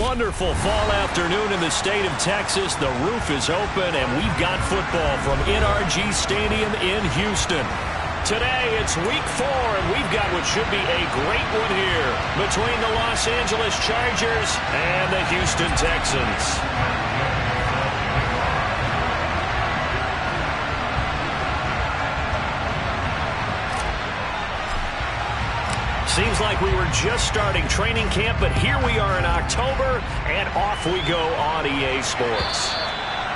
wonderful fall afternoon in the state of Texas. The roof is open, and we've got football from NRG Stadium in Houston. Today, it's week 4, and we've got what should be a great one here between the Los Angeles Chargers and the Houston Texans. Seems like we were just starting training camp, but here we are in October, and off we go on EA Sports.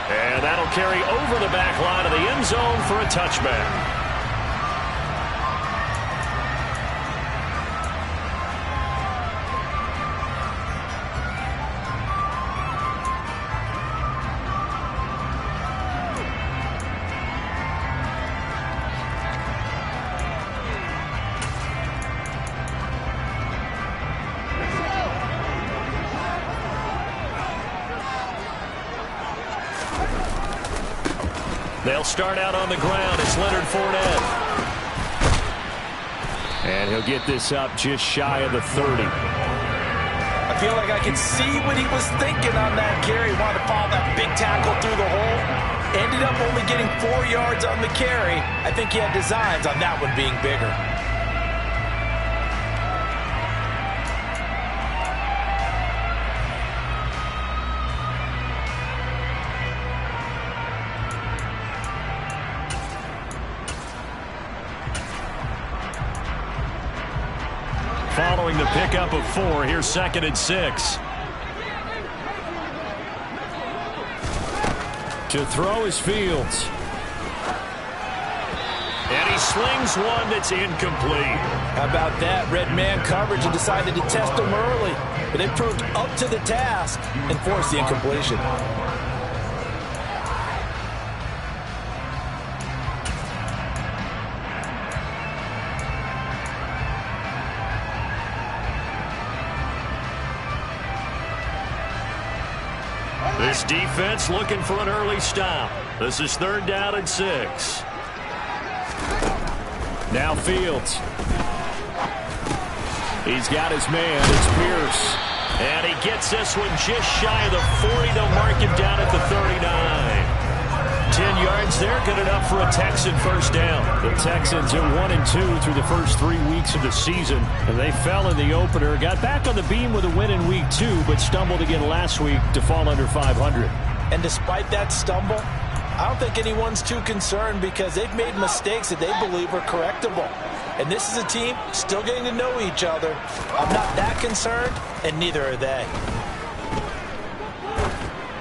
And that'll carry over the back line of the end zone for a touchback. They'll start out on the ground. It's Leonard Fournette. And he'll get this up just shy of the 30. I feel like I can see what he was thinking on that carry. Wanted to follow that big tackle through the hole. Ended up only getting 4 yards on the carry. I think he had designs on that one being bigger. Following the pickup of 4, here's 2nd and 6. To throw is Fields. And he slings one that's incomplete. How about that? Red man coverage and decided to test him early. But they proved up to the task and forced the incompletion. This defense looking for an early stop. This is 3rd down and 6. Now Fields. He's got his man. It's Pierce. And he gets this one just shy of the 40. They'll mark him down at the 39. 10 yards there, good enough for a Texan first down. The Texans are 1-2 through the first 3 weeks of the season, and they fell in the opener. Got back on the beam with a win in week 2, but stumbled again last week to fall under 500. And despite that stumble, I don't think anyone's too concerned because they've made mistakes that they believe are correctable. And this is a team still getting to know each other. I'm not that concerned, and neither are they.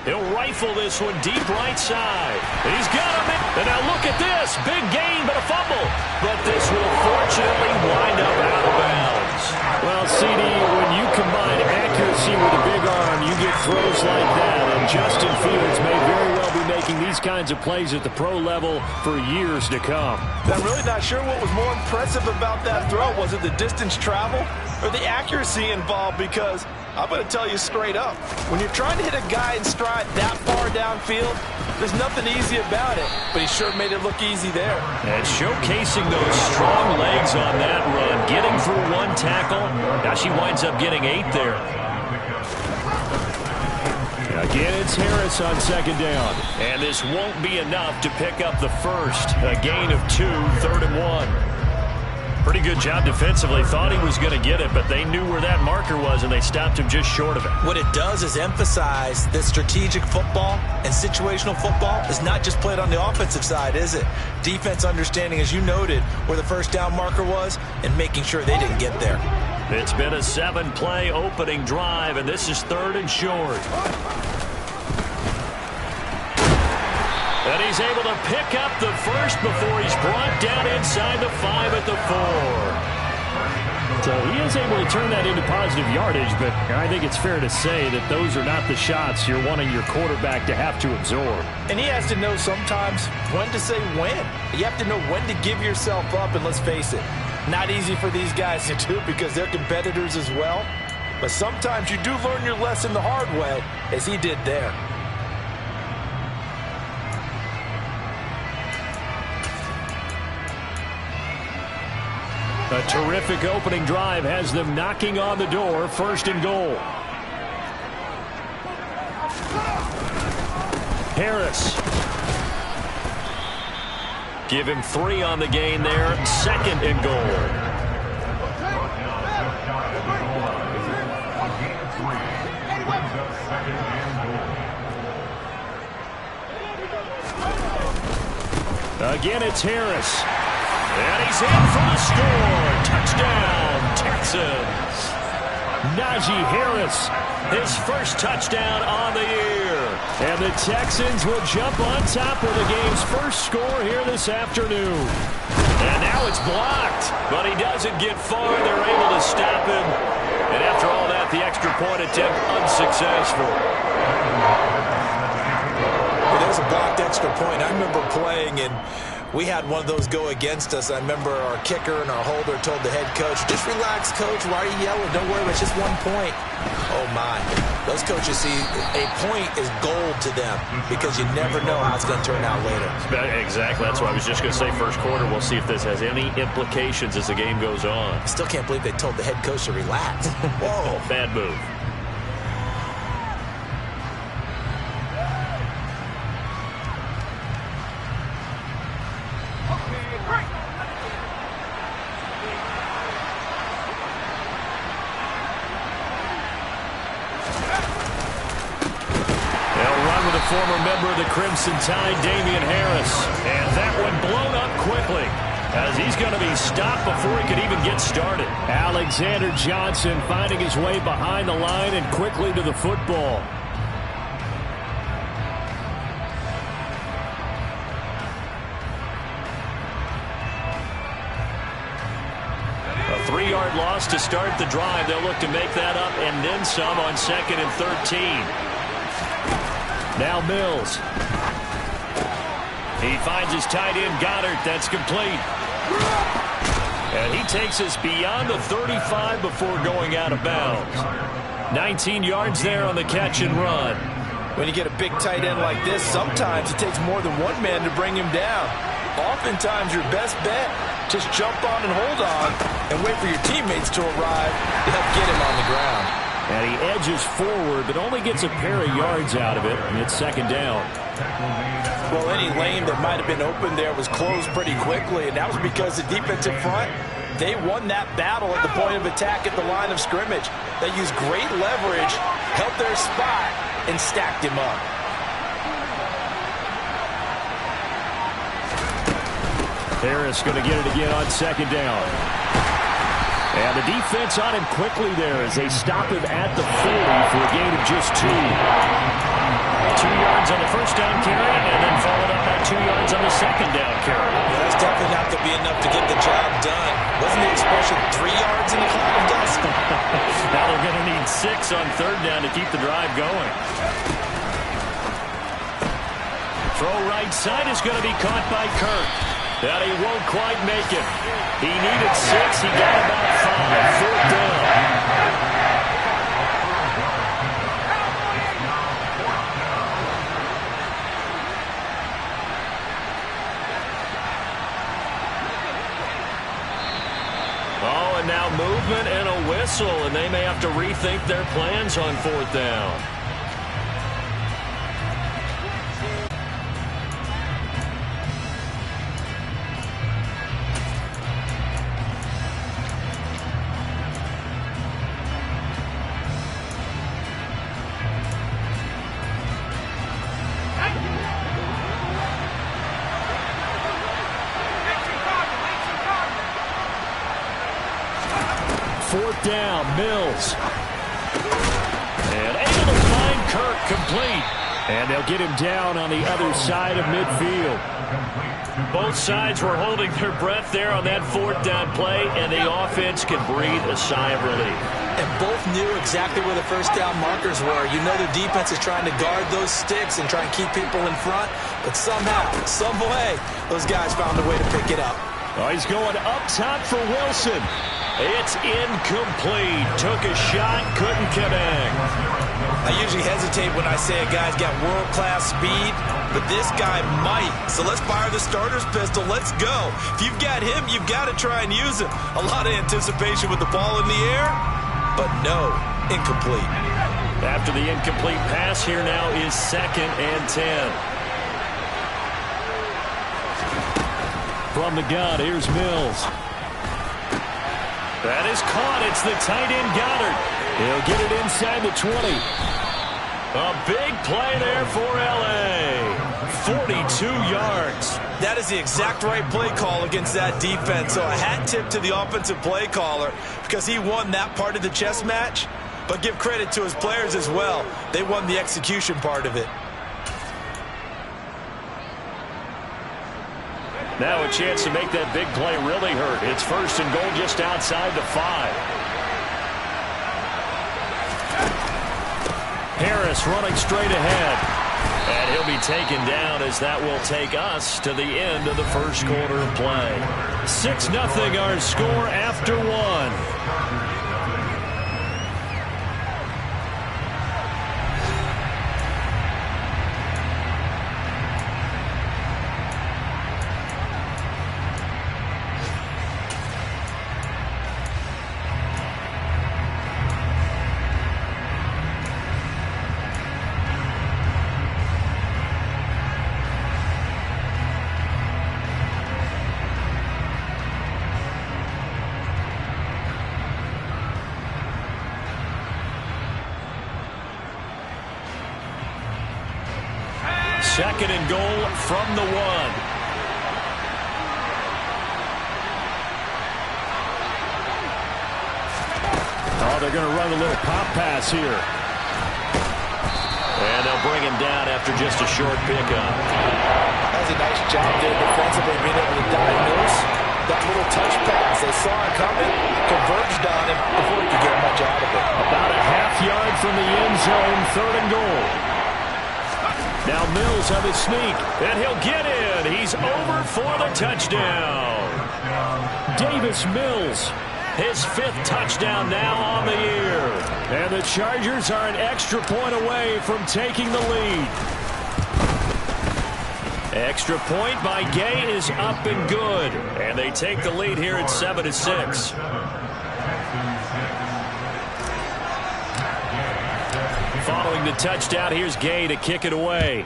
He'll rifle this one deep right side. He's got him. And now look at this. Big gain, but a fumble. But this will fortunately wind up out of bounds. Well, CD, when you combine accuracy with a big arm, you get throws like that. And Justin Fields may very well be making these kinds of plays at the pro level for years to come. I'm really not sure what was more impressive about that throw. Was it the distance travel or the accuracy involved? Because I'm going to tell you straight up, when you're trying to hit a guy in stride that far downfield, there's nothing easy about it, but he sure made it look easy there. And showcasing those strong legs on that run, getting through 1 tackle. Now she winds up getting 8 there. Again, it's Harris on 2nd down. And this won't be enough to pick up the first. A gain of 2, 3rd and 1. Pretty good job defensively. Thought he was going to get it, but they knew where that marker was, and they stopped him just short of it. What it does is emphasize that strategic football and situational football is not just played on the offensive side, is it? Defense understanding, as you noted, where the first down marker was and making sure they didn't get there. It's been a 7-play opening drive, and this is 3rd and short. And he's able to pick up the first before he's brought down inside the 5 at the 4. So he is able to turn that into positive yardage, but I think it's fair to say that those are not the shots you're wanting your quarterback to have to absorb. And he has to know sometimes when to say when. You have to know when to give yourself up, and let's face it, not easy for these guys to do because they're competitors as well. But sometimes you do learn your lesson the hard way, as he did there. A terrific opening drive has them knocking on the door, 1st and goal. Harris. Give him 3 on the gain there. 2nd and goal. Again, it's Harris. And he's in for the score. Touchdown, Texans. Najee Harris, his first touchdown on the year. And the Texans will jump on top with the game's first score here this afternoon. And now it's blocked, but he doesn't get far. They're able to stop him. And after all that, the extra point attempt unsuccessful. Well, there's a blocked extra point. I remember playing, and we had one of those go against us. I remember our kicker and our holder told the head coach, just relax, coach. Why are you yelling? Don't worry, it's just 1 point. Oh, my. Those coaches see a point is gold to them because you never know how it's going to turn out later. Exactly. That's what I was just going to say. First quarter, we'll see if this has any implications as the game goes on. I still can't believe they told the head coach to relax. Whoa. Bad move. Former member of the Crimson Tide, Damian Harris. And that one blown up quickly as he's going to be stopped before he could even get started. Alexander Johnson finding his way behind the line and quickly to the football. A 3-yard loss to start the drive. They'll look to make that up and then some on 2nd and 13. Now Mills. He finds his tight end, Goddard. That's complete. And he takes us beyond the 35 before going out of bounds. 19 yards there on the catch and run. When you get a big tight end like this, sometimes it takes more than one man to bring him down. Oftentimes your best bet, just jump on and hold on and wait for your teammates to arrive to help get him on the ground. And he edges forward, but only gets a pair of yards out of it, and it's 2nd down. Well, any lane that might have been open there was closed pretty quickly, and that was because the defensive front, they won that battle at the point of attack at the line of scrimmage. They used great leverage, held their spot, and stacked him up. Harris going to get it again on 2nd down. And the defense on him quickly there as they stop him at the 40 for a gain of just 2. 2 yards on the first down carry, and then followed up by 2 yards on the 2nd down carry. Yeah, that's definitely not going to be enough to get the job done. Wasn't the expression 3 yards in the cloud of dust? Now they're going to need 6 on 3rd down to keep the drive going. Throw right side is going to be caught by Kirk. That he won't quite make it. He needed 6. He got about 5. 4th down. Oh, and now movement and a whistle, and they may have to rethink their plans on 4th down. Down, Mills. And able to find Kirk complete. And they'll get him down on the other side of midfield. Both sides were holding their breath there on that 4th down play, and the offense can breathe a sigh of relief. And both knew exactly where the first down markers were. You know the defense is trying to guard those sticks and try and keep people in front, but somehow, some way, those guys found a way to pick it up. Oh, he's going up top for Wilson. It's incomplete. Took a shot, couldn't connect. I usually hesitate when I say a guy's got world-class speed, but this guy might. So let's fire the starter's pistol. Let's go. If you've got him, you've got to try and use him. A lot of anticipation with the ball in the air, but no, incomplete. After the incomplete pass, here now is 2nd and 10. From the gun, here's Mills. That is caught. It's the tight end Goddard. He'll get it inside the 20. A big play there for L.A. 42 yards. That is the exact right play call against that defense. So a hat tip to the offensive play caller because he won that part of the chess match. But give credit to his players as well. They won the execution part of it. Now a chance to make that big play really hurt. It's 1st and goal just outside the 5. Harris running straight ahead. And he'll be taken down as that will take us to the end of the 1st quarter of play. 6-0 our score after 1. Second and goal from the 1. Oh, they're going to run a little pop pass here. And they'll bring him down after just a short pickup. That was a nice job there defensively, being able to diagnose that little touch pass. They saw it coming, converged on him before he could get much out of it. About a ½ yard from the end zone, 3rd and goal. Now Mills on the sneak, and he'll get in. He's over for the touchdown. Davis Mills, his 5th touchdown now on the year. And the Chargers are an extra point away from taking the lead. Extra point by Gay is up and good. And they take the lead here at 7-6. Following the touchdown, here's Gay to kick it away.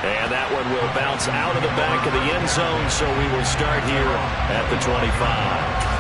And that one will bounce out of the back of the end zone, so we will start here at the 25.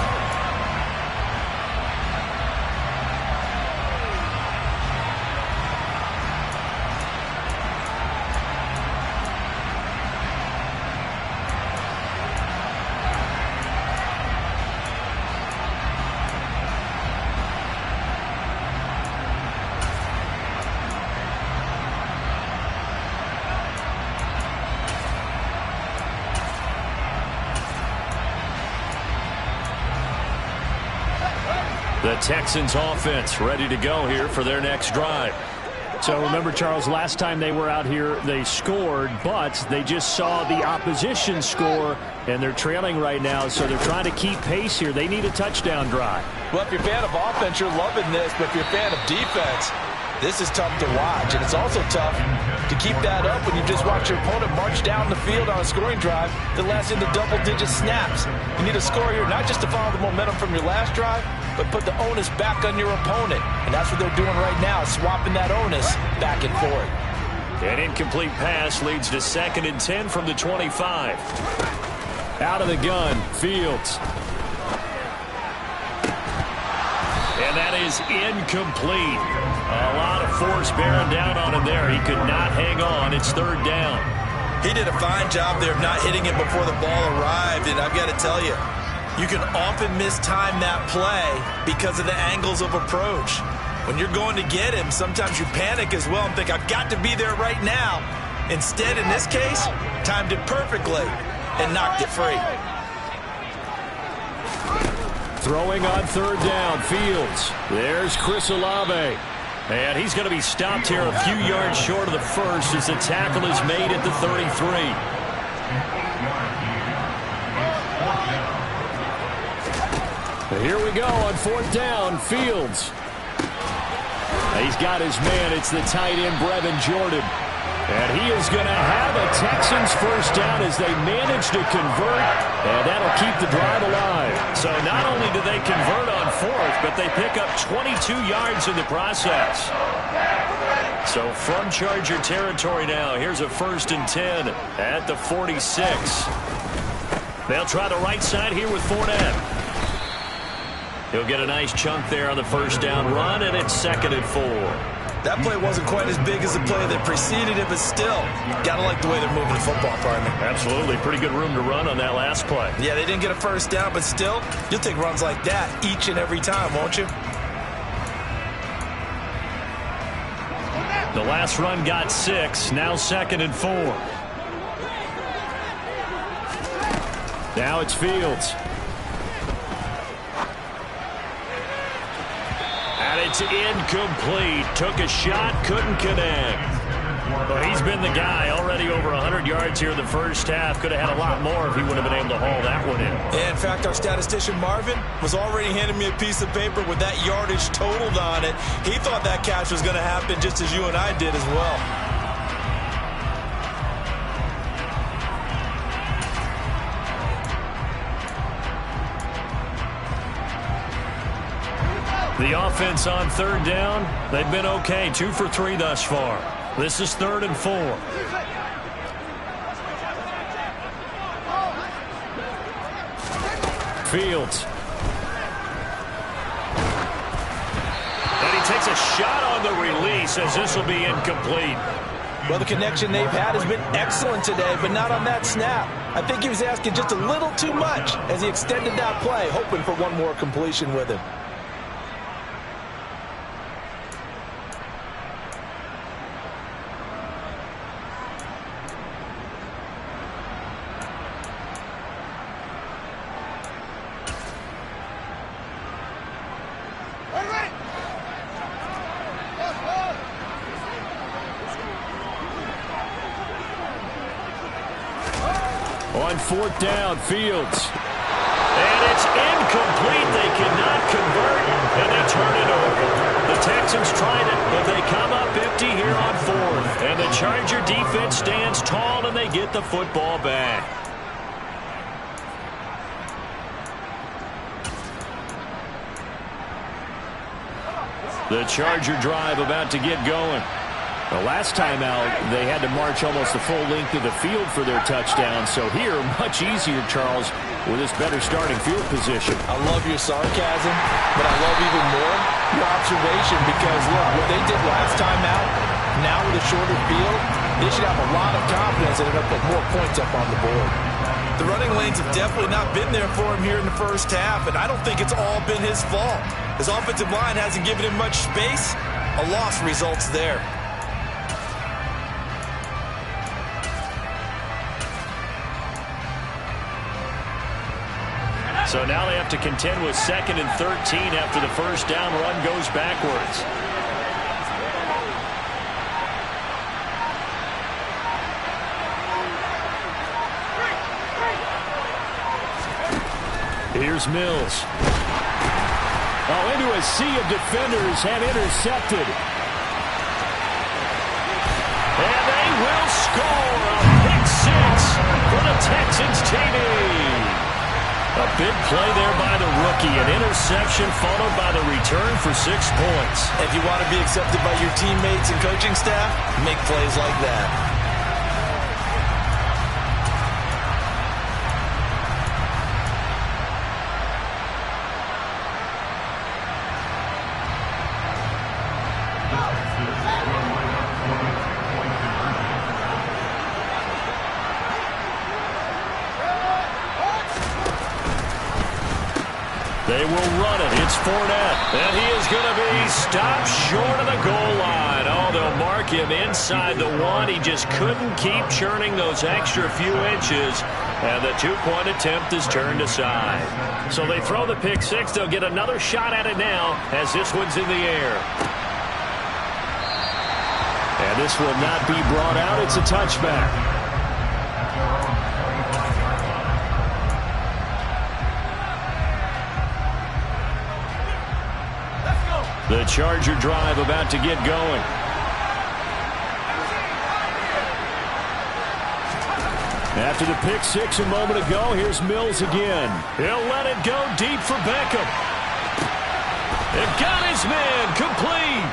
The Texans offense ready to go here for their next drive. So remember, Charles, last time they were out here, they scored, but they just saw the opposition score, and they're trailing right now, so they're trying to keep pace here. They need a touchdown drive. Well, if you're a fan of offense, you're loving this, but if you're a fan of defense, this is tough to watch, and it's also tough to keep that up when you just watch your opponent march down the field on a scoring drive that lasts into double-digit snaps. You need a score here, not just to follow the momentum from your last drive, but put the onus back on your opponent. And that's what they're doing right now, swapping that onus back and forth. An incomplete pass leads to 2nd and 10 from the 25. Out of the gun, Fields. And that is incomplete. A lot of force bearing down on him there. He could not hang on. It's 3rd down. He did a fine job there of not hitting it before the ball arrived, and I've got to tell you, you can often mistime that play because of the angles of approach. When you're going to get him, sometimes you panic as well and think, I've got to be there right now. Instead, in this case, timed it perfectly and knocked it free. Throwing on 3rd down, Fields. There's Chris Olave. And he's going to be stopped here a few yards short of the first as the tackle is made at the 33. Here we go on 4th down, Fields. He's got his man. It's the tight end, Brevin Jordan. And he is going to have a Texans first down as they manage to convert, and that'll keep the drive alive. So not only do they convert on fourth, but they pick up 22 yards in the process. So from Charger territory now, here's a 1st and 10 at the 46. They'll try the right side here with Fournette. He'll get a nice chunk there on the first down run, and it's 2nd and 4. That play wasn't quite as big as the play that preceded it, but still, got to like the way they're moving the football, partner. Absolutely. Pretty good room to run on that last play. Yeah, they didn't get a first down, but still, you'll take runs like that each and every time, won't you? The last run got 6. Now 2nd and 4. Now it's Fields. And it's incomplete. Took a shot, couldn't connect. Well, he's been the guy. Already over 100 yards here in the first half. Could have had a lot more if he would have been able to haul that one in. Yeah, in fact, our statistician Marvin was already handing me a piece of paper with that yardage totaled on it. He thought that catch was going to happen just as you and I did as well. The offense on 3rd down, they've been okay. 2 for 3 thus far. This is 3rd and 4. Fields. And he takes a shot on the release as this will be incomplete. Well, the connection they've had has been excellent today, but not on that snap. I think he was asking just a little too much as he extended that play, hoping for one more completion with him. On 4th down, Fields. And it's incomplete. They cannot convert, and they turn it over. The Texans tried it, but they come up empty here on 4th. And the Charger defense stands tall, and they get the football back. The Charger drive about to get going. The last time out, they had to march almost the full length of the field for their touchdown. So here, much easier, Charles, with this better starting field position. I love your sarcasm, but I love even more your observation because, look, what they did last time out, now with a shorter field, they should have a lot of confidence and they'll put more points up on the board. The running lanes have definitely not been there for him here in the first half, and I don't think it's all been his fault. His offensive line hasn't given him much space. A loss results there. So now they have to contend with 2nd and 13 after the first down run goes backwards. Here's Mills. Oh, into a sea of defenders and intercepted. And they will score a pick 6 for the Texans TD. A big play there by the rookie. An interception followed by the return for 6 points. If you want to be accepted by your teammates and coaching staff, make plays like that. They will run it. It's Fournette. And he is going to be stopped short of the goal line. Oh, they'll mark him inside the 1. He just couldn't keep churning those extra few inches. And the 2-point attempt is turned aside. So they throw the pick 6. They'll get another shot at it now as this one's in the air. And this will not be brought out. It's a touchback. The Charger drive about to get going. After the pick six a moment ago, here's Mills again. He'll let it go deep for Beckham. They've got his man complete.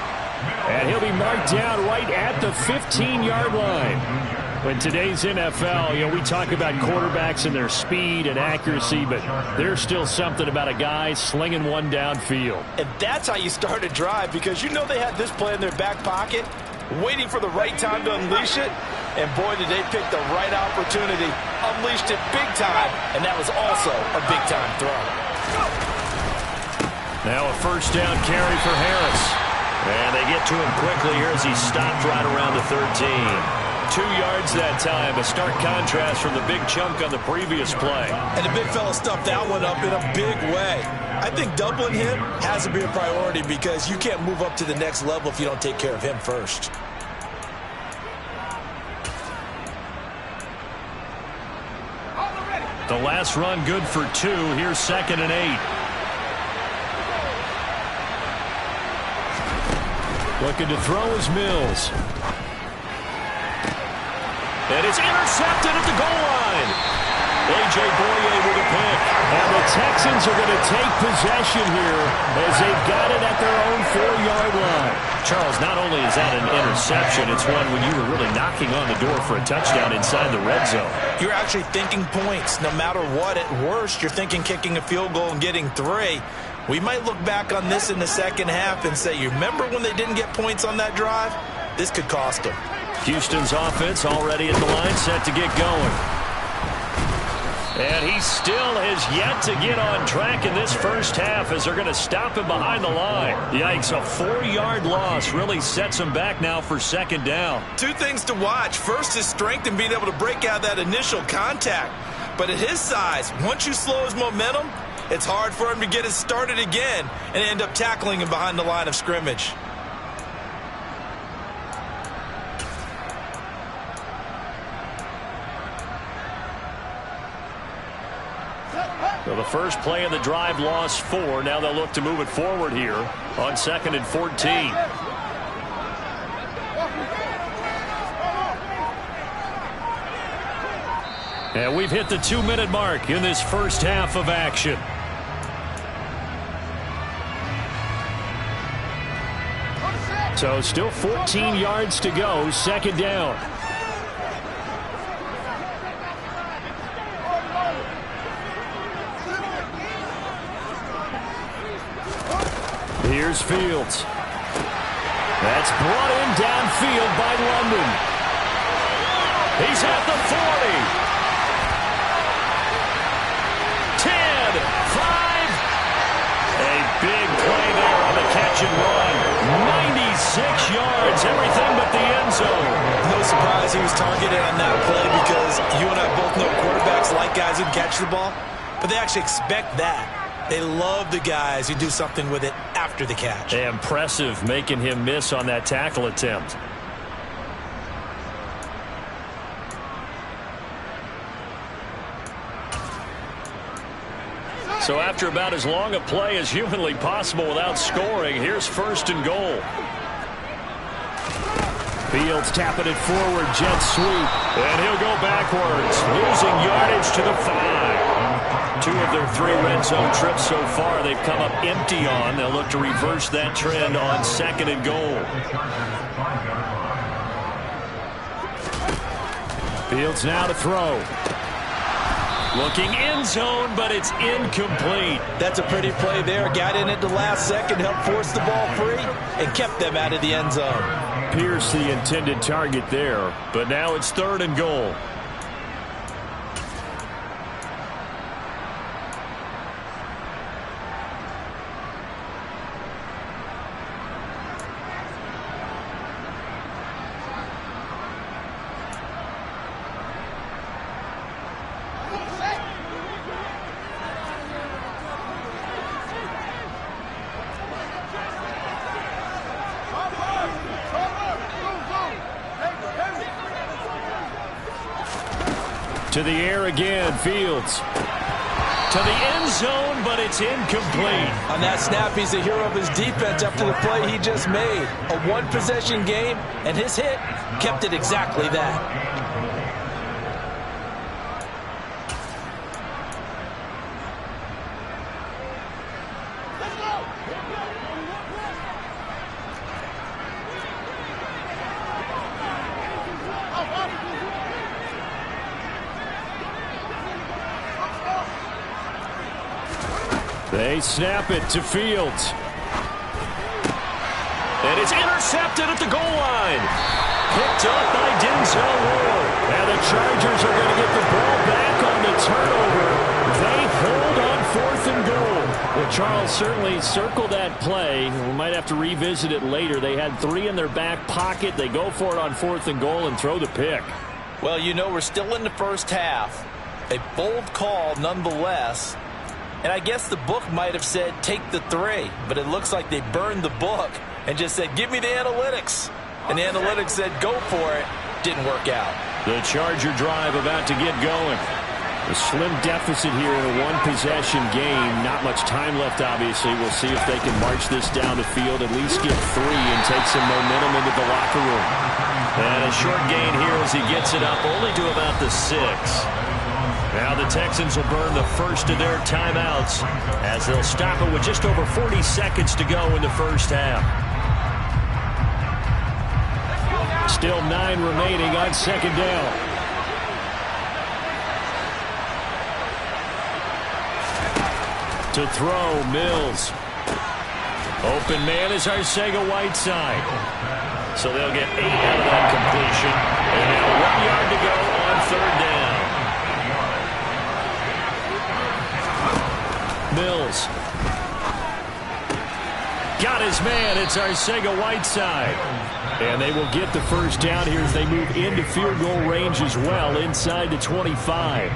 And he'll be marked down right at the 15-yard line. In today's NFL, we talk about quarterbacks and their speed and accuracy, but there's still something about a guy slinging one downfield. And that's how you start a drive, because they had this play in their back pocket, waiting for the right time to unleash it. And boy, did they pick the right opportunity. Unleashed it big time, and that was also a big-time throw. Now a first down carry for Harris. And they get to him quickly here as he stopped right around the 13. 2 yards that time, a stark contrast from the big chunk on the previous play. And the big fella stuffed that one up in a big way. I think doubling him has to be a priority, because you can't move up to the next level if you don't take care of him first. The last run good for 2. Here's 2nd and 8. Looking to throw is Mills. And it's intercepted at the goal line. A.J. Boye with a pick. And the Texans are going to take possession here as they've got it at their own 4-yard line. Charles, not only is that an interception, it's one when you were really knocking on the door for a touchdown inside the red zone. You're actually thinking points. No matter what, at worst, you're thinking kicking a field goal and getting 3. We might look back on this in the second half and say, you remember when they didn't get points on that drive? This could cost them. Houston's offense already at the line, set to get going. And he still has yet to get on track in this first half as they're going to stop him behind the line. Yikes, a 4-yard loss really sets him back now for 2nd down. 2 things to watch. First, his strength in being able to break out that initial contact. But at his size, once you slow his momentum, it's hard for him to get it started again and end up tackling him behind the line of scrimmage. So the first play of the drive lost 4. Now they'll look to move it forward here on 2nd and 14. And we've hit the 2-minute mark in this first half of action. So still 14 yards to go, 2nd down. Here's Fields. That's brought in downfield by London. He's at the 40. 10, 5. A big play there on the catch and run. 96 yards, everything but the end zone. No surprise he was targeted on that play, because you and I both know quarterbacks like guys who catch the ball, but they actually expect that. They love the guys who do something with it after the catch. Impressive, making him miss on that tackle attempt. So after about as long a play as humanly possible without scoring, here's 1st and goal. Fields tapping it forward, jet sweep, and he'll go backwards, losing yardage to the 5. 2 of their 3 red zone trips so far they've come up empty on. They'll look to reverse that trend on 2nd and goal. Fields now to throw. Looking end zone, but it's incomplete. That's a pretty play there. Got in at the last second, helped force the ball free, and kept them out of the end zone. Pierce the intended target there, but now it's 3rd and goal. To the air again, Fields. To the end zone, but it's incomplete. On that snap, he's the hero of his defense after the play he just made. A 1-possession game, and his hit kept it exactly that. They snap it to Fields. And it's intercepted at the goal line. Picked up by Denzel Ward. And the Chargers are going to get the ball back on the turnover. They hold on 4th and goal. Well, Charles certainly circled that play. We might have to revisit it later. They had 3 in their back pocket. They go for it on 4th and goal and throw the pick. Well, you know, we're still in the first half. A bold call nonetheless. And I guess the book might have said take the 3. But it looks like they burned the book and just said, give me the analytics. And the analytics said, go for it. Didn't work out. The Charger drive about to get going. A slim deficit here in a one-possession game. Not much time left, obviously. We'll see if they can march this down the field, at least get 3 and take some momentum into the locker room. And a short gain here as he gets it up only to about the 6. Now the Texans will burn the first of their timeouts as they'll stop it with just over 40 seconds to go in the first half. Still 9 remaining on 2nd down. To throw, Mills. Open man is Arcega-Whiteside. So they'll get 8 out of that completion. And now 1 yard to go on 3rd down. Mills. Got his man. It's Arcega-Whiteside. And they will get the first down here as they move into field goal range as well, inside the 25.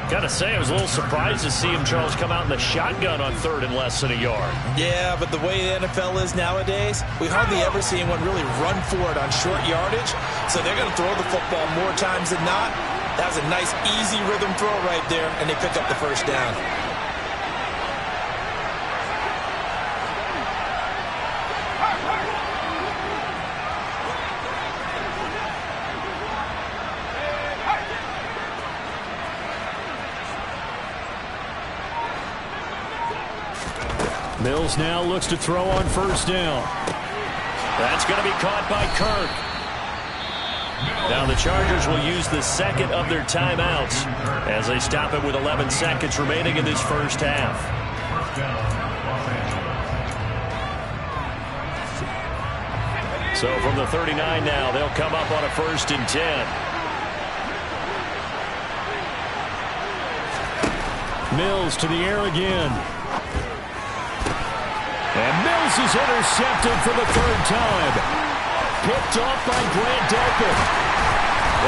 Gotta say, I was a little surprised to see him, Charles, come out in the shotgun on 3rd and less than a yard. Yeah, but the way the NFL is nowadays, we hardly ever see anyone really run for it on short yardage. So they're going to throw the football more times than not. That was a nice, easy rhythm throw right there, and they pick up the first down. Mills now looks to throw on 1st down. That's going to be caught by Kirk. Now the Chargers will use the 2nd of their timeouts as they stop it with 11 seconds remaining in this first half. So from the 39 now, they'll come up on a 1st and 10. Mills to the air again. And Mills is intercepted for the 3rd time. Picked off by Grant Delpit.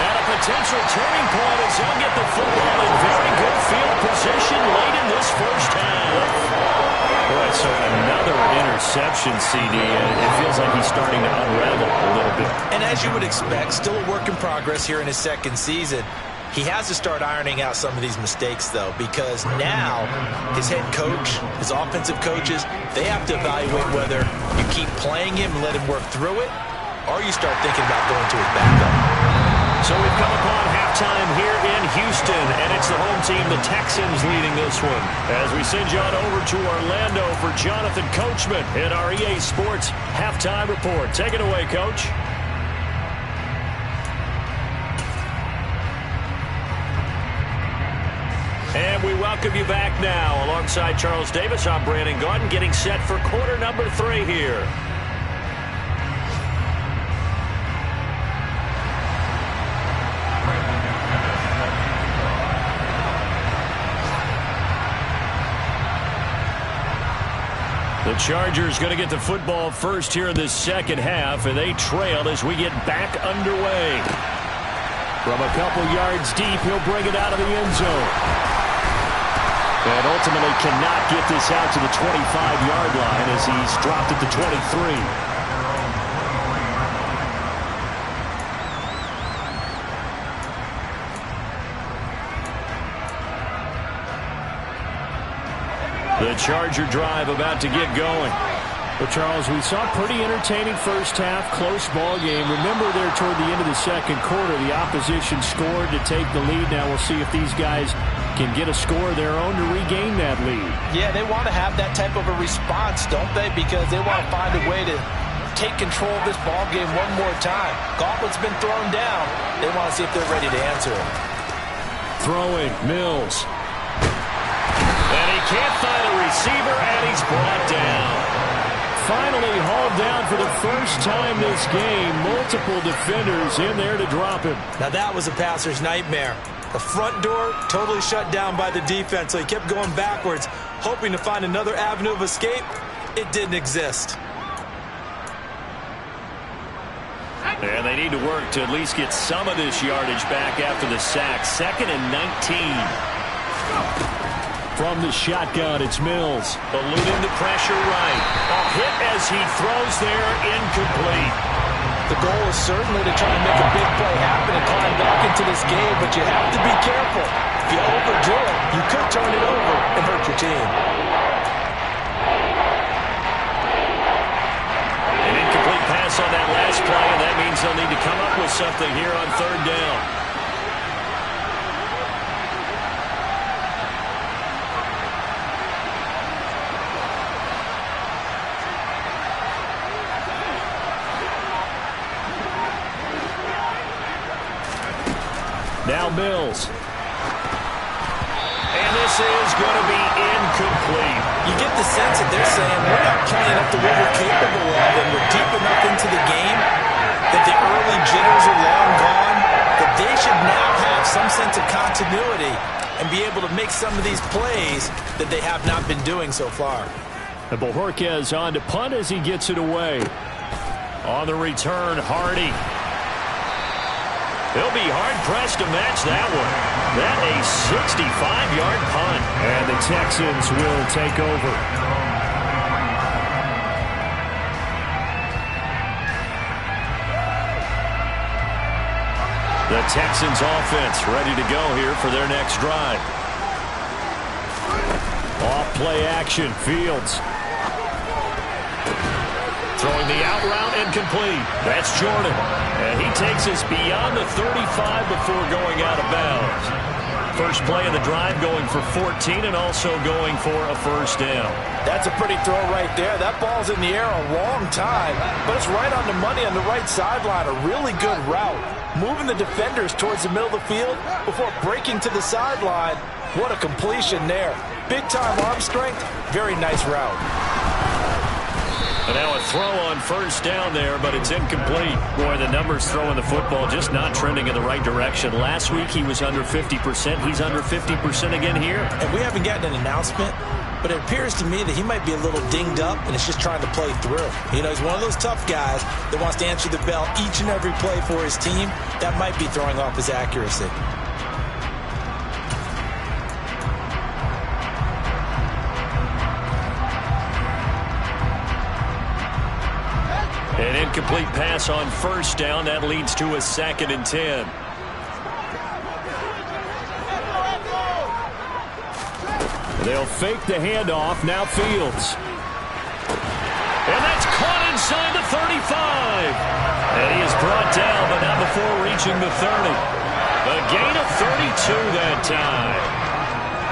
And a potential turning point as he'll get the football in very good field position late in this first half. Boy, so another interception, CD, and it feels like he's starting to unravel a little bit. And as you would expect, still a work in progress here in his 2nd season. He has to start ironing out some of these mistakes, though, because now his head coach, his offensive coaches, they have to evaluate whether you keep playing him and let him work through it, or you start thinking about going to his backup. So we've come upon halftime here in Houston, and it's the home team, the Texans, leading this one. As we send you on over to Orlando for Jonathan Coachman in our EA Sports Halftime Report. Take it away, Coach. And we welcome you back now. Alongside Charles Davis, I'm Brandon Gaudin, getting set for quarter number 3 here. The Chargers going to get the football first here in this 2nd half, and they trail as we get back underway. From a couple yards deep, he'll bring it out of the end zone. And ultimately cannot get this out to the 25-yard line as he's dropped at the 23. The Charger drive about to get going. Well, Charles, we saw a pretty entertaining first half, close ball game. Remember there toward the end of the 2nd quarter, the opposition scored to take the lead. Now we'll see if these guys can get a score of their own to regain that lead. Yeah, they want to have that type of a response, don't they? Because they want to find a way to take control of this ball game one more time. Gauntlet's been thrown down. They want to see if they're ready to answer it. Throwing, Mills. And he can't find a receiver, and he's brought down. Finally hauled down for the first time this game. Multiple defenders in there to drop him. Now that was a passer's nightmare. The front door totally shut down by the defense, so he kept going backwards, hoping to find another avenue of escape. It didn't exist. And they need to work to at least get some of this yardage back after the sack. 2nd and 19. From the shotgun, it's Mills. Eluding the pressure right. A hit as he throws there, incomplete. The goal is certainly to try and make a big play happen and climb back into this game, but you have to be careful. If you overdo it, you could turn it over and hurt your team. An incomplete pass on that last play, and that means they'll need to come up with something here on 3rd down. Now Mills. And this is going to be incomplete. You get the sense that they're saying we're not playing up to what we're capable of, and we're deep enough into the game that the early jitters are long gone, that they should now have some sense of continuity and be able to make some of these plays that they have not been doing so far. And Bojorquez on to punt as he gets it away. On the return, Hardy. He'll be hard-pressed to match that one. That a 65-yard punt. And the Texans will take over. The Texans offense ready to go here for their next drive. Off play action, Fields. Throwing the out route incomplete. That's Jordan. And he takes us beyond the 35 before going out of bounds. First play of the drive going for 14 and also going for a first down. That's a pretty throw right there. That ball's in the air a long time, but it's right on the money on the right sideline. A really good route. Moving the defenders towards the middle of the field before breaking to the sideline. What a completion there. Big-time arm strength. Very nice route. And now a throw on first down there, but it's incomplete. Boy, the numbers throwing the football just not trending in the right direction. Last week he was under 50%. He's under 50% again here. And we haven't gotten an announcement, but it appears to me that he might be a little dinged up and is just trying to play through. You know, he's one of those tough guys that wants to answer the bell each and every play for his team. That might be throwing off his accuracy. An incomplete pass on first down. That leads to a 2nd and 10. They'll fake the handoff. Now Fields. And that's caught inside the 35. And he is brought down, but not before reaching the 30. A gain of 32 that time.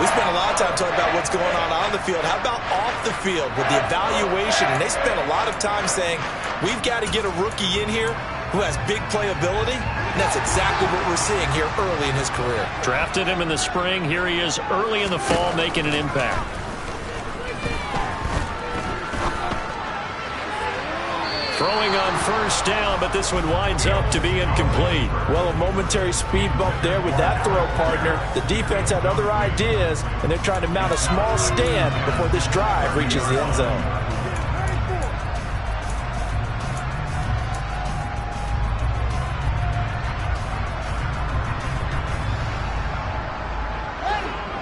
We spent a lot of time talking about what's going on the field. How about off the field with the evaluation? And they spent a lot of time saying, we've got to get a rookie in here who has big playability. And that's exactly what we're seeing here early in his career. Drafted him in the spring. Here he is early in the fall making an impact. Throwing on first down, but this one winds up to be incomplete. Well, a momentary speed bump there with that throw, partner. The defense had other ideas, and they're trying to mount a small stand before this drive reaches the end zone.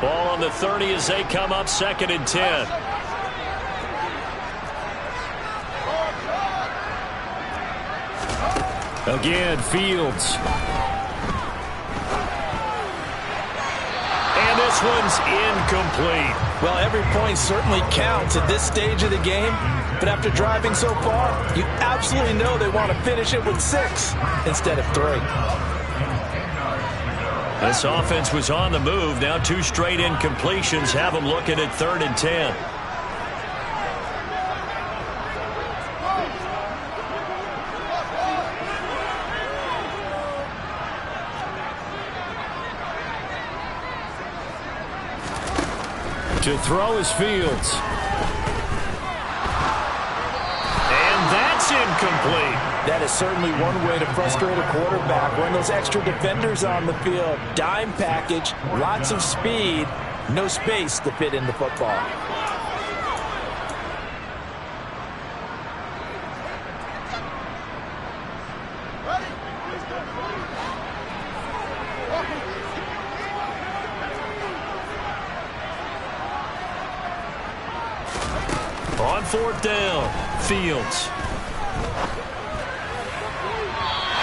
Ball on the 30 as they come up 2nd and 10. Again, Fields. And this one's incomplete. Well, every point certainly counts at this stage of the game, but after driving so far, you absolutely know they want to finish it with 6 instead of 3. This offense was on the move. Now 2 straight incompletions have them looking at 3rd and 10. To throw is Fields. And that's incomplete. That is certainly one way to frustrate a quarterback. Run those extra defenders on the field. Dime package, lots of speed, no space to fit in the football. On fourth down, Fields.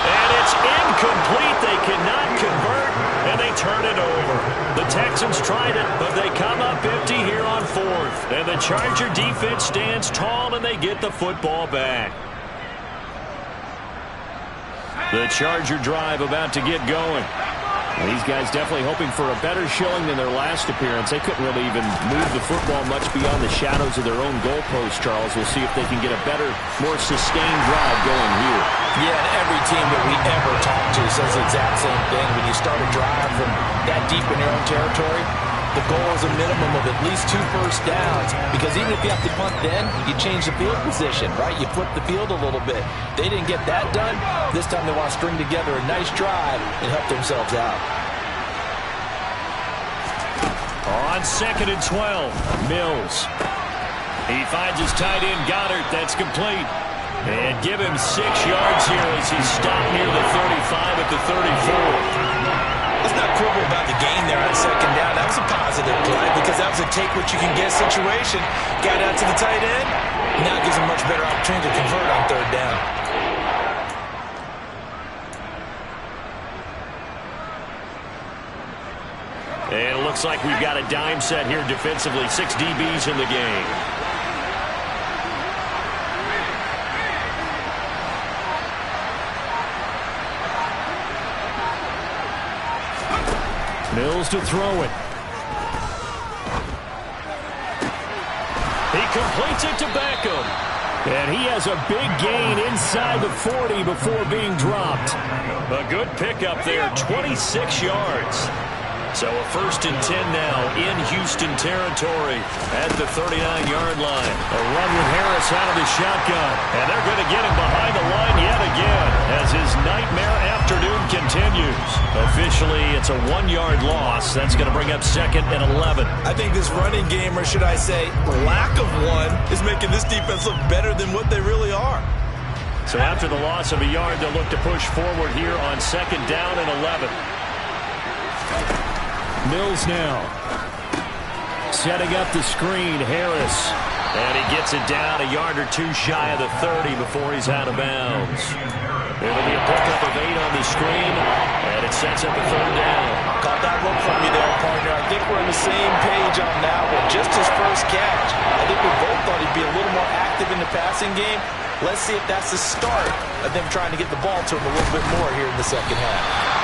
And it's incomplete. They cannot convert, and they turn it over. The Texans tried it, but they come up empty here on fourth. And the Charger defense stands tall, and they get the football back. The Charger drive about to get going. These guys definitely hoping for a better showing than their last appearance. They couldn't really even move the football much beyond the shadows of their own goalpost, Charles. We'll see if they can get a better, more sustained drive going here. Yeah, and every team that we ever talk to says the exact same thing. When you start a drive from that deep in your own territory, the goal is a minimum of at least 2 first downs, because even if you have to punt then, you change the field position, right? You flip the field a little bit. They didn't get that done. This time they want to string together a nice drive and help themselves out. On 2nd and 12, Mills. He finds his tight end, Goddard. That's complete. And give him 6 yards here as he's stopped near the 35 at the 34. Let's not quibble about the gain there on 2nd down. That was a positive play because that was a take-what-you-can-get situation. Got out to the tight end. Now it gives him a much better opportunity to convert on 3rd down. And it looks like we've got a dime set here defensively. 6 DBs in the game. Mills to throw it. He completes it to Beckham. And he has a big gain inside the 40 before being dropped. A good pickup there, 26 yards. So a 1st and 10 now in Houston territory at the 39-yard line. A run with Harris out of the shotgun. And they're going to get him behind the line yet again as his nightmare afternoon continues. Officially, it's a 1-yard loss. That's going to bring up 2nd and 11. I think this running game, or should I say lack of one, is making this defense look better than what they really are. So after the loss of a yard, they'll look to push forward here on 2nd down and 11. Mills now. Setting up the screen, Harris. And he gets it down a yard or 2 shy of the 30 before he's out of bounds. It'll be a pickup of 8 on the screen, and it sets up a 3rd down. Caught that look from you there, partner. I think we're on the same page on that one. Just his first catch. I think we both thought he'd be a little more active in the passing game. Let's see if that's the start of them trying to get the ball to him a little bit more here in the 2nd half.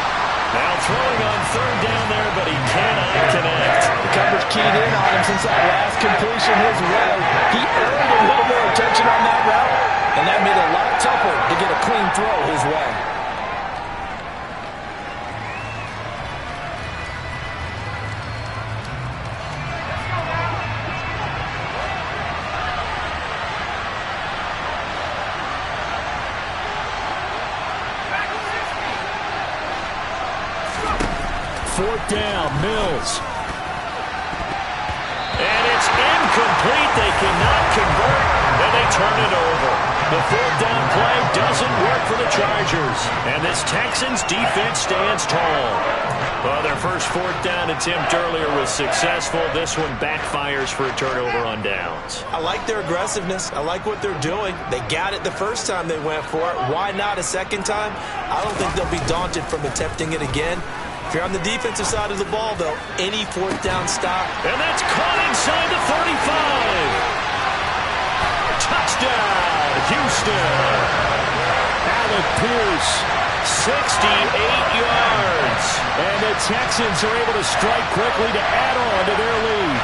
Now throwing on 3rd down there, but he cannot connect. The coverage keyed in on him since that last completion his way. He earned a little more attention on that route, and that made it a lot tougher to get a clean throw his way. Fourth down, Mills. And it's incomplete. They cannot convert, and they turn it over. The 4th down play doesn't work for the Chargers, and this Texans defense stands tall. Well, their first 4th down attempt earlier was successful. This one backfires for a turnover on downs. I like their aggressiveness. I like what they're doing. They got it the first time they went for it. Why not a second time? I don't think they'll be daunted from attempting it again. If you're on the defensive side of the ball, though, any 4th down stop. And that's caught inside the 35. Touchdown, Houston. Alec Pierce, 68 yards. And the Texans are able to strike quickly to add on to their lead.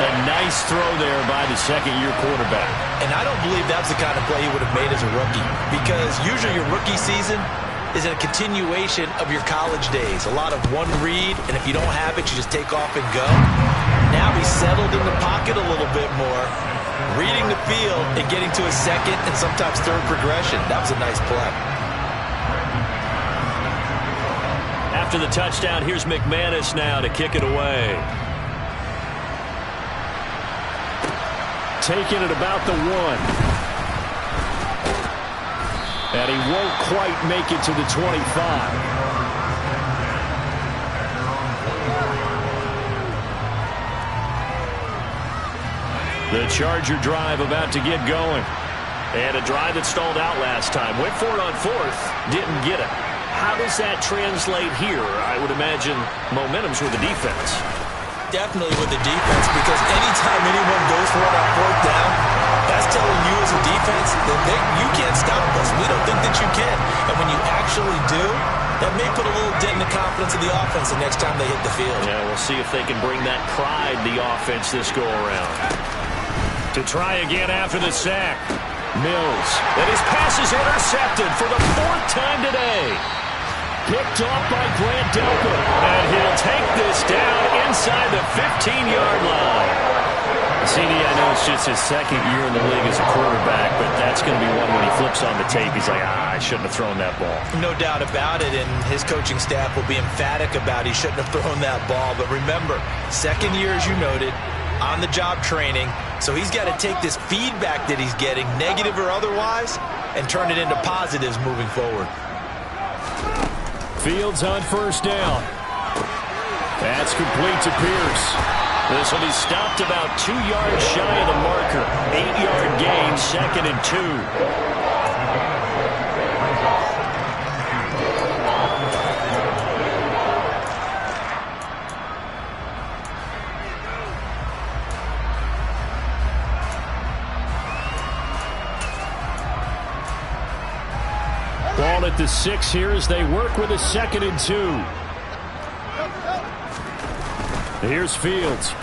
A nice throw there by the 2nd-year quarterback. And I don't believe that's the kind of play he would have made as a rookie, because usually your rookie season, is a continuation of your college days. A lot of one read, and if you don't have it, you just take off and go. Now he's settled in the pocket a little bit more, reading the field and getting to a second and sometimes third progression. That was a nice play. After the touchdown, here's McManus now to kick it away. Taking it about the 1. And he won't quite make it to the 25. The Charger drive about to get going. And a drive that stalled out last time. Went for it on 4th, didn't get it. How does that translate here? I would imagine momentum's with the defense. Definitely with the defense, because anytime anyone goes for it on 4th down, that's telling you as a defense that you can't stop us. We don't think that you can. And when you actually do, that may put a little dent in the confidence of the offense the next time they hit the field. Yeah, we'll see if they can bring that pride to the offense this go-around. To try again after the sack. Mills. And his pass is intercepted for the 4th time today. Picked off by Grant Delpit. And he'll take this down inside the 15-yard line. CD, I know it's just his 2nd year in the league as a quarterback, but that's going to be one when he flips on the tape. He's like, I shouldn't have thrown that ball. No doubt about it, and his coaching staff will be emphatic about he shouldn't have thrown that ball. But remember, 2nd year, as you noted, on-the-job training, so he's got to take this feedback that he's getting, negative or otherwise, and turn it into positives moving forward. Fields on 1st down. That's complete to Pierce. This will be stopped about 2 yards shy of the marker. 8-yard gain, 2nd and 2. Ball at the 6 here as they work with a 2nd and 2. Here's Fields. A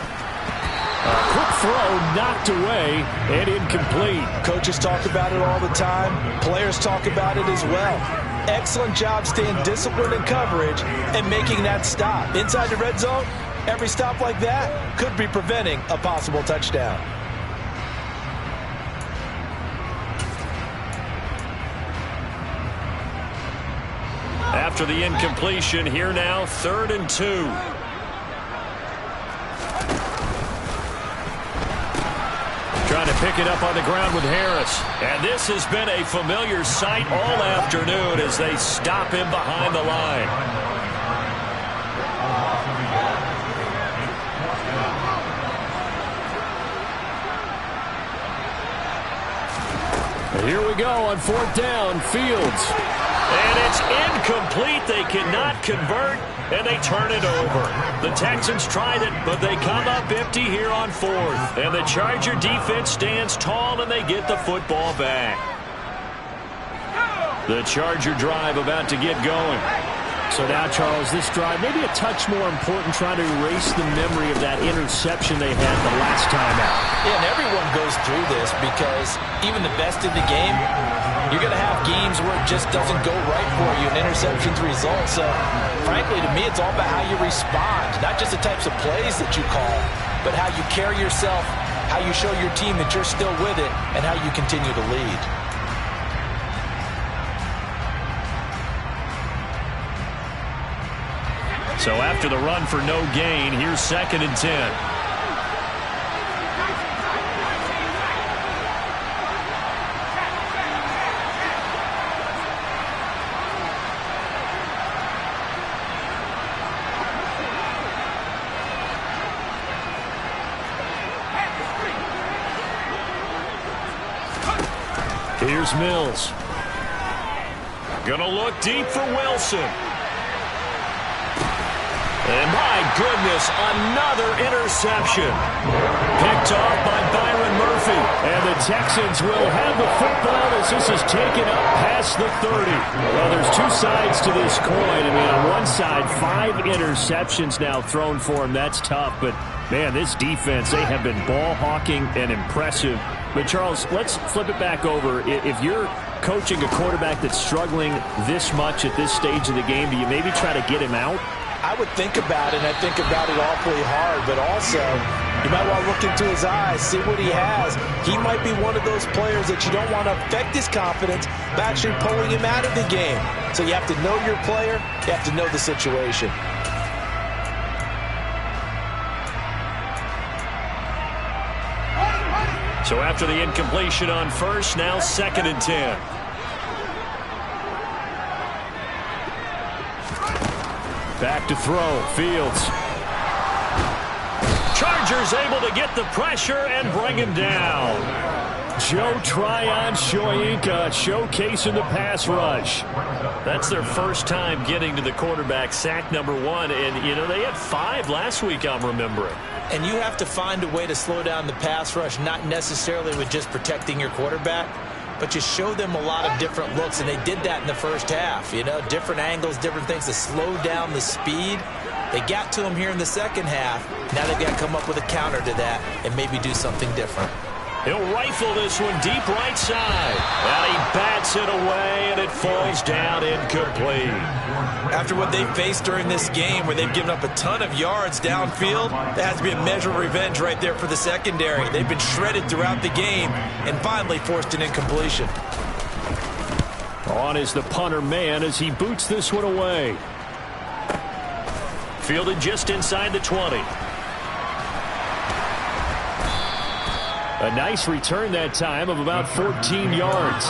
quick throw knocked away and incomplete. Coaches talk about it all the time. Players talk about it as well. Excellent job staying disciplined in coverage and making that stop. Inside the red zone, every stop like that could be preventing a possible touchdown. After the incompletion, here now, 3rd and 2. Trying to pick it up on the ground with Harris. And this has been a familiar sight all afternoon as they stop him behind the line. Here we go on 4th down, Fields. And it's incomplete. They cannot convert, and they turn it over. The Texans tried it, but they come up empty here on 4th. And the Charger defense stands tall, and they get the football back. The Charger drive about to get going. So now, Charles, this drive maybe a touch more important, trying to erase the memory of that interception they had the last time out. Yeah, and everyone goes through this because even the best in the game, you're going to have games where it just doesn't go right for you, and interceptions result. So, frankly, to me, it's all about how you respond, not just the types of plays that you call, but how you carry yourself, how you show your team that you're still with it, and how you continue to lead. So after the run for no gain, here's 2nd and 10. Here's Mills. Gonna look deep for Wilson. And my goodness, another interception. Picked off by Byron Murphy. And the Texans will have the football as this is taken up past the 30. Well, there's two sides to this coin. I mean, on one side, 5 interceptions now thrown for him. That's tough. But Man, this defense, they have been ball hawking and impressive. But, Charles, let's flip it back over. If you're coaching a quarterback that's struggling this much at this stage of the game, do you maybe try to get him out? I would think about it, and I think about it awfully hard. But also, you might want to look into his eyes, see what he has. He might be one of those players that you don't want to affect his confidence by actually pulling him out of the game. So you have to know your player. You have to know the situation. So after the incompletion on first, now 2nd and 10. Back to throw. Fields. Chargers able to get the pressure and bring him down. Joe Tryon-Shoyinka showcasing the pass rush. That's their first time getting to the quarterback, sack number 1. And, you know, they had 5 last week, I'm remembering. And you have to find a way to slow down the pass rush, not necessarily with just protecting your quarterback, but you show them a lot of different looks, and they did that in the first half. You know, different angles, different things to slow down the speed. They got to him here in the second half. Now they've got to come up with a counter to that and maybe do something different. He'll rifle this one deep right side. And he bats it away, and it falls down incomplete. After what they faced during this game where they've given up a ton of yards downfield, that has to be a measure of revenge right there for the secondary. They've been shredded throughout the game and finally forced an incompletion. On is the punter man as he boots this one away. Fielded just inside the 20. A nice return that time of about 14 yards.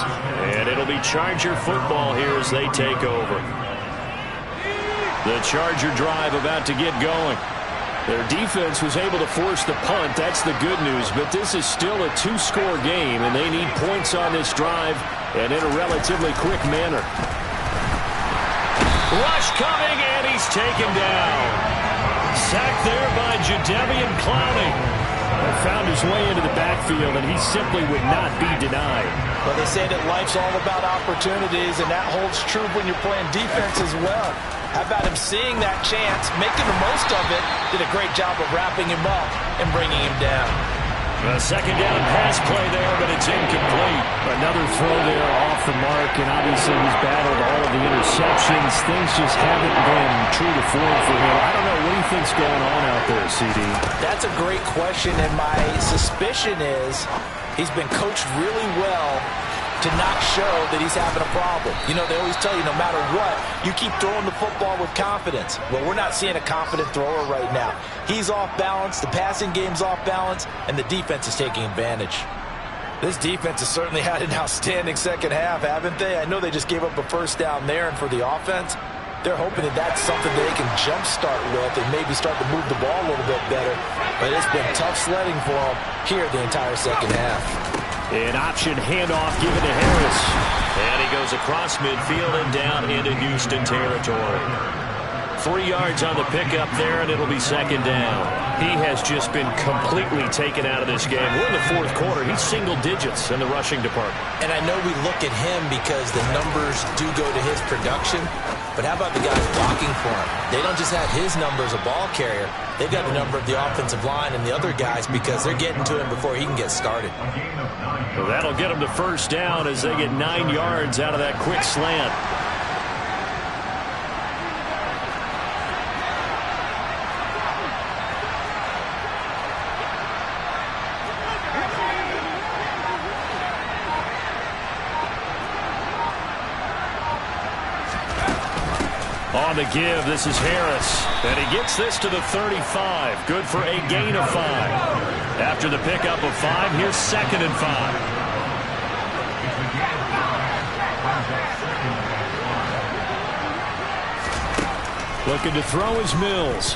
And it'll be Charger football here as they take over. The Charger drive about to get going. Their defense was able to force the punt. That's the good news. But this is still a 2-score game, and they need points on this drive and in a relatively quick manner. Rush coming, and he's taken down. Sacked there by Jadeveon Clowney. Found his way into the backfield, and he simply would not be denied. Well, they say that life's all about opportunities, and that holds true when you're playing defense as well. How about him seeing that chance, making the most of it, did a great job of wrapping him up and bringing him down. A second down pass play there, but it's incomplete. Another throw there off the mark, and obviously he's battled all of the interceptions. Things just haven't been true to form for him. I don't know. What do you think's going on out there, CD? That's a great question, and my suspicion is he's been coached really well to not show that he's having a problem. You know, they always tell you no matter what, you keep throwing the football with confidence. Well, we're not seeing a confident thrower right now. He's off balance, the passing game's off balance, and the defense is taking advantage. This defense has certainly had an outstanding second half, haven't they? I know they just gave up a first down there, and for the offense, they're hoping that that's something they can jumpstart with and maybe start to move the ball a little bit better. But it's been tough sledding for them here the entire second half. An option handoff given to Harris. And he goes across midfield and down into Houston territory. 3 yards on the pickup there, and it'll be second down. He has just been completely taken out of this game. We're in the fourth quarter. He's single digits in the rushing department. And I know we look at him because the numbers do go to his production, but how about the guys blocking for him? They don't just have his number as a ball carrier. They've got the number of the offensive line and the other guys because they're getting to him before he can get started. Well, that'll get him to first down as they get 9 yards out of that quick slant. On the give, this is Harris. And he gets this to the 35. Good for a gain of 5. After the pickup of 5, here's second and 5. Looking to throw is Mills.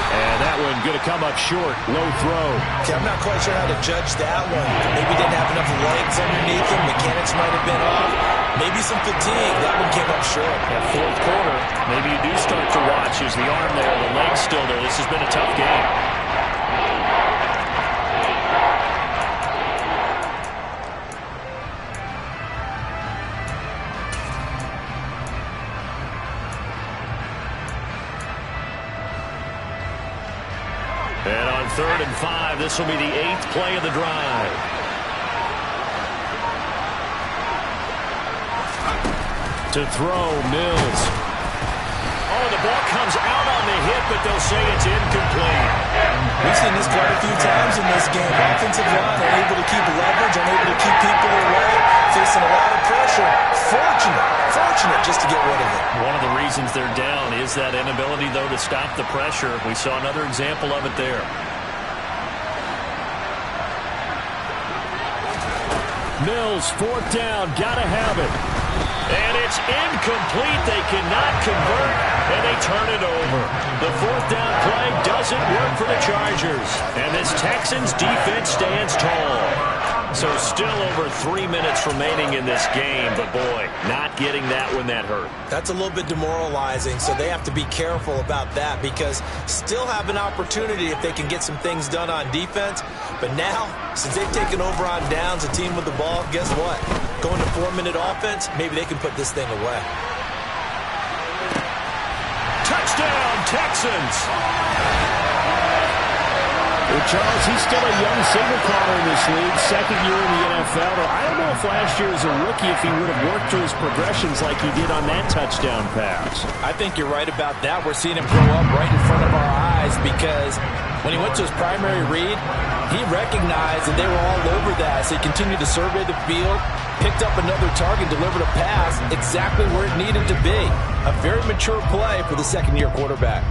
And that one going to come up short. Low throw. Okay, I'm not quite sure how to judge that one. Maybe didn't have enough legs underneath him. Mechanics might have been off. Maybe some fatigue. That one came up short. That fourth quarter, maybe you do start to watch. Is the arm there, the leg's still there. This has been a tough game. 3rd and 5. This will be the 8th play of the drive. To throw, Mills. Oh, the ball comes out on the hit, but they'll say it's incomplete. We've seen this quite a few times in this game. Offensive line unable to keep leverage, unable to keep people away, facing a lot of pressure. Fortunate just to get rid of it. One of the reasons they're down is that inability, though, to stop the pressure. We saw another example of it there. Mills, 4th down, gotta have it. And it's incomplete. They cannot convert, and they turn it over. The 4th down play doesn't work for the Chargers. And this Texans defense stands tall. So still over 3 minutes remaining in this game, but boy, not getting that one that hurt. That's a little bit demoralizing, so they have to be careful about that because still have an opportunity if they can get some things done on defense. But now, since they've taken over on downs, a team with the ball, guess what? Going to 4-minute offense, maybe they can put this thing away. Touchdown, Texans! Well, Charles, he's still a young signal caller in this league, 2nd year in the NFL. I don't know if last year as a rookie if he would have worked through his progressions like he did on that touchdown pass. I think you're right about that. We're seeing him grow up right in front of our eyes because when he went to his primary read, he recognized that they were all over that. So he continued to survey the field, picked up another target, delivered a pass exactly where it needed to be. A very mature play for the 2nd-year quarterback.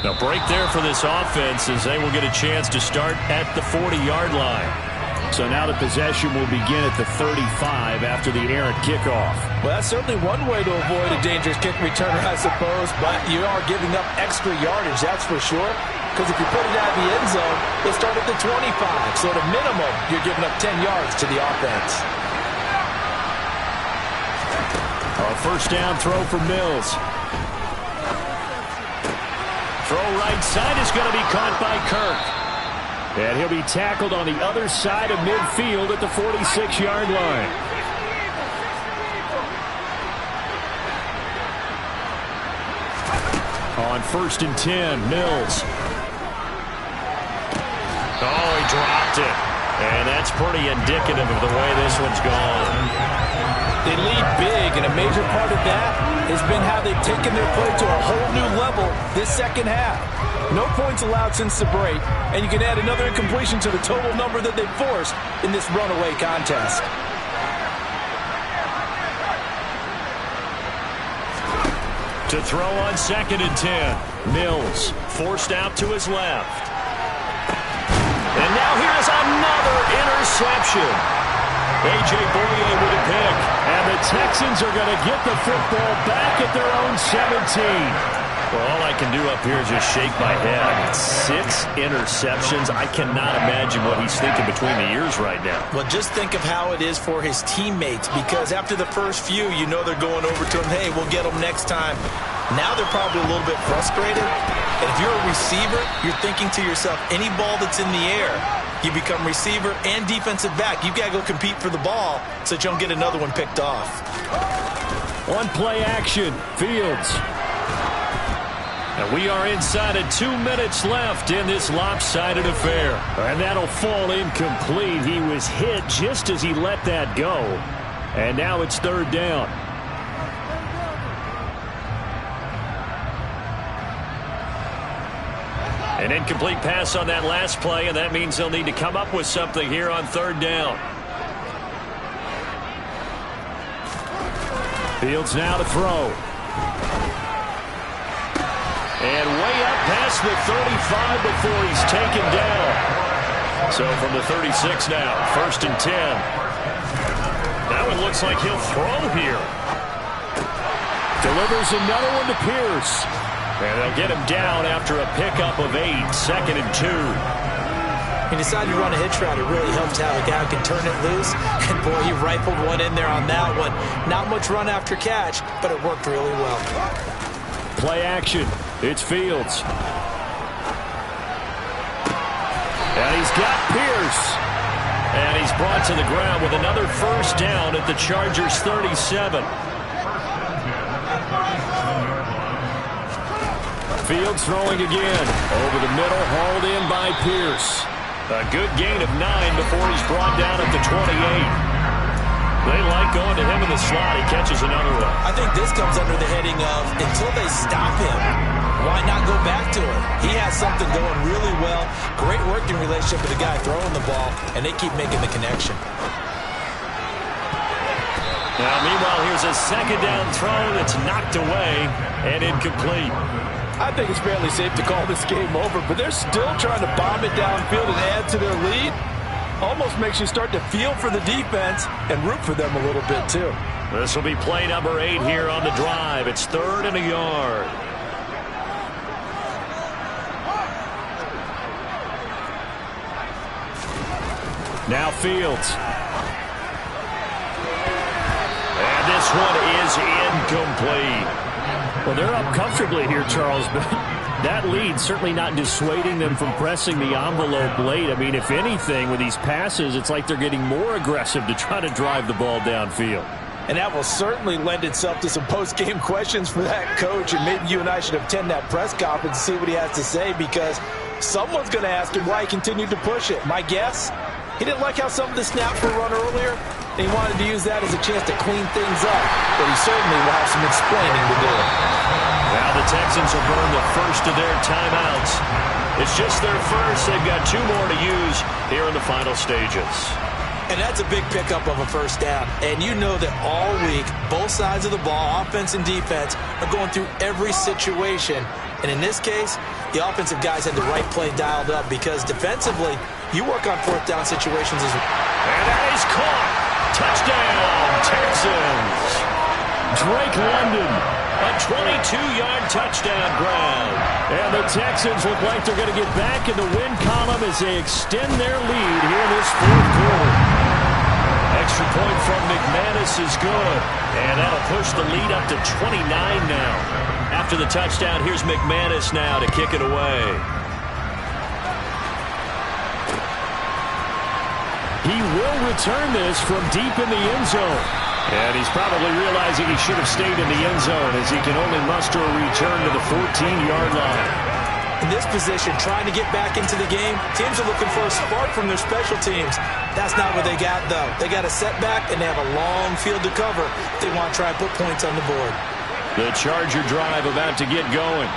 Now break there for this offense as they will get a chance to start at the 40-yard line. So now the possession will begin at the 35 after the errant kickoff. Well, that's certainly one way to avoid a dangerous kick returner, I suppose, but you are giving up extra yardage, that's for sure. Because if you put it out of the end zone, they start at the 25. So at a minimum, you're giving up 10 yards to the offense. A 1st down throw for Mills. Throw right side is going to be caught by Kirk. And he'll be tackled on the other side of midfield at the 46-yard line. On 1st and 10, Mills. Oh, he dropped it. And that's pretty indicative of the way this one's gone. They lead big, and a major part of that has been how they've taken their play to a whole new level this 2nd half. No points allowed since the break, and you can add another incompletion to the total number that they've forced in this runaway contest. To throw on 2nd and 10. Mills forced out to his left. And now here's another interception. A.J. Boye with a pick. And the Texans are going to get the football back at their own 17. Well, all I can do up here is just shake my head. I mean, 6 interceptions. I cannot imagine what he's thinking between the ears right now. Well, just think of how it is for his teammates because after the first few, you know they're going over to him, hey, we'll get them next time. Now they're probably a little bit frustrated. And if you're a receiver, you're thinking to yourself, any ball that's in the air, you become receiver and defensive back. You've got to go compete for the ball so that you don't get another one picked off. One play action, Fields. And we are inside of 2 minutes left in this lopsided affair. And that'll fall incomplete. He was hit just as he let that go. And now it's 3rd down. An incomplete pass on that last play, and that means they'll need to come up with something here on 3rd down. Fields now to throw. And way up past the 35 before he's taken down. So from the 36 now, 1st and 10. That one looks like he'll throw here. Delivers another one to Pierce. And they'll get him down after a pickup of 8, 2nd and 2. He decided to run a hitch route. It really helps to have a guy who can turn it loose. And, boy, he rifled one in there on that one. Not much run after catch, but it worked really well. Play action. It's Fields. And he's got Pierce. And he's brought to the ground with another 1st down at the Chargers' 37. Fields throwing again. Over the middle, hauled in by Pierce. A good gain of 9 before he's brought down at the 28. They like going to him in the slot. He catches another one. I think this comes under the heading of until they stop him, why not go back to it? He has something going really well. Great working relationship with the guy throwing the ball, and they keep making the connection. Now, meanwhile, here's a second down throw that's knocked away and incomplete. I think it's fairly safe to call this game over, but they're still trying to bomb it downfield and add to their lead. Almost makes you start to feel for the defense and root for them a little bit, too. This will be play number 8 here on the drive. It's 3rd and a yard. Now Fields. And this one is incomplete. Well, they're up comfortably here, Charles, but that lead certainly not dissuading them from pressing the envelope late. I mean, if anything, with these passes, it's like they're getting more aggressive to try to drive the ball downfield. And that will certainly lend itself to some post-game questions for that coach, and maybe you and I should attend that press conference and see what he has to say, because someone's going to ask him why he continued to push it. My guess, he didn't like how some of the snaps were run earlier, and he wanted to use that as a chance to clean things up, but he certainly will have some explaining to do. Now the Texans will burn the first of their timeouts. It's just their first. They've got 2 more to use here in the final stages. And that's a big pickup of a first down. And you know that all week, both sides of the ball, offense and defense, are going through every situation. And in this case, the offensive guys had the right play dialed up, because defensively, you work on 4th down situations as well. And that is caught. Touchdown, Texans. Drake London, a 22-yard touchdown grab. And the Texans look like they're going to get back in the win column as they extend their lead here in this 4th quarter. Extra point from McManus is good, and that'll push the lead up to 29 now. After the touchdown, here's McManus now to kick it away. He will return this from deep in the end zone. And he's probably realizing he should have stayed in the end zone, as he can only muster a return to the 14-yard line. In this position, trying to get back into the game, teams are looking for a spark from their special teams. That's not what they got, though. They got a setback, and they have a long field to cover if they want to try and put points on the board. The Charger drive about to get going.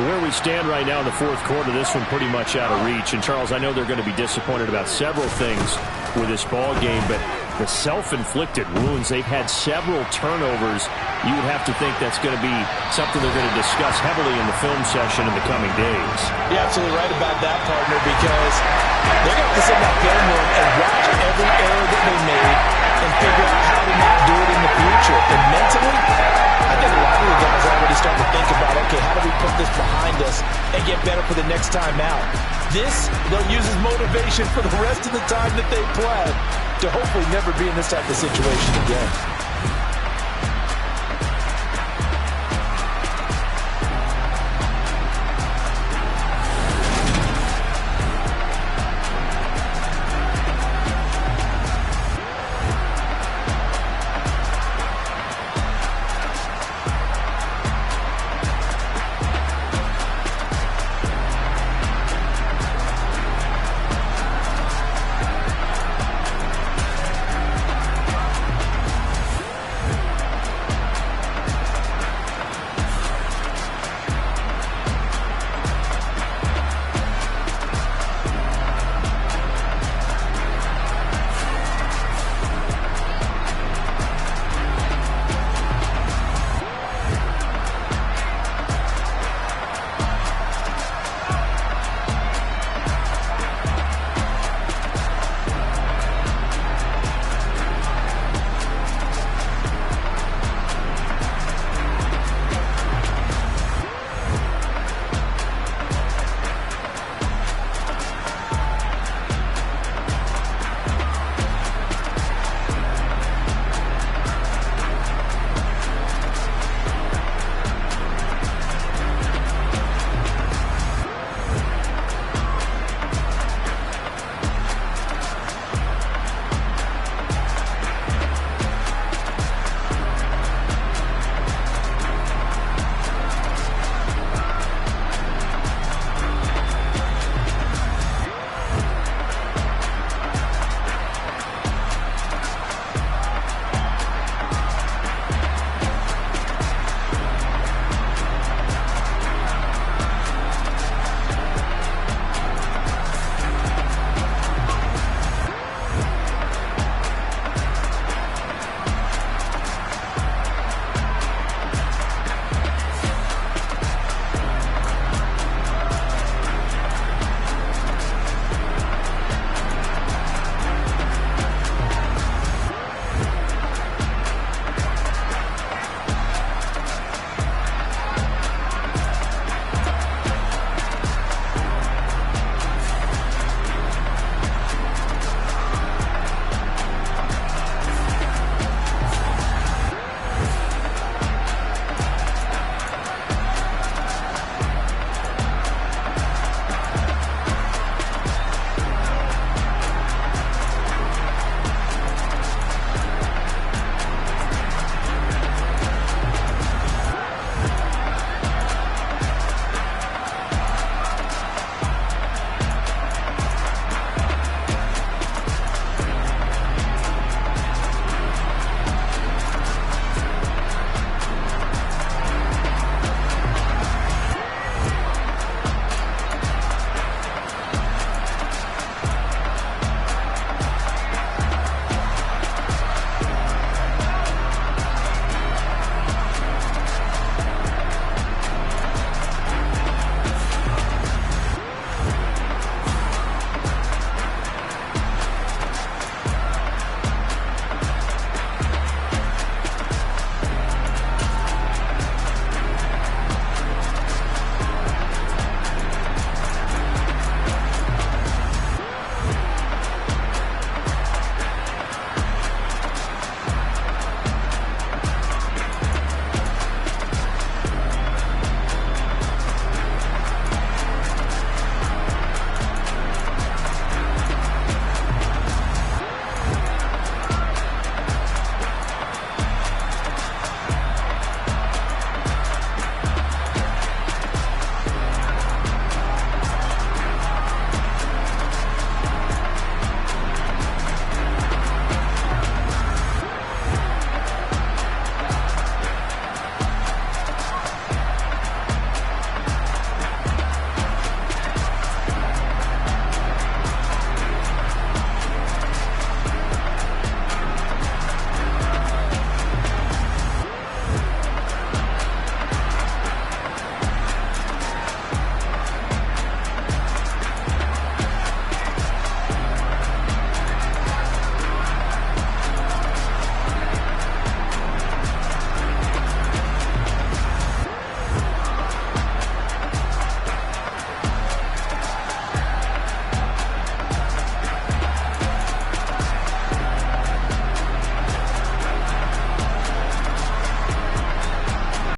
Where we stand right now in the 4th quarter, this one pretty much out of reach. And, Charles, I know they're going to be disappointed about several things with this ball game, but the self-inflicted wounds, they've had several turnovers. You would have to think that's going to be something they're going to discuss heavily in the film session in the coming days. You're absolutely right about that, partner, because they're going to have to sit in that film room and watch every error that they made and figure out how to not do it in the future. And mentally, I think a lot of the guys are already starting to think about, okay, how do we put this behind us and get better for the next time out? This, they'll use as motivation for the rest of the time that they play to hopefully never be in this type of situation again.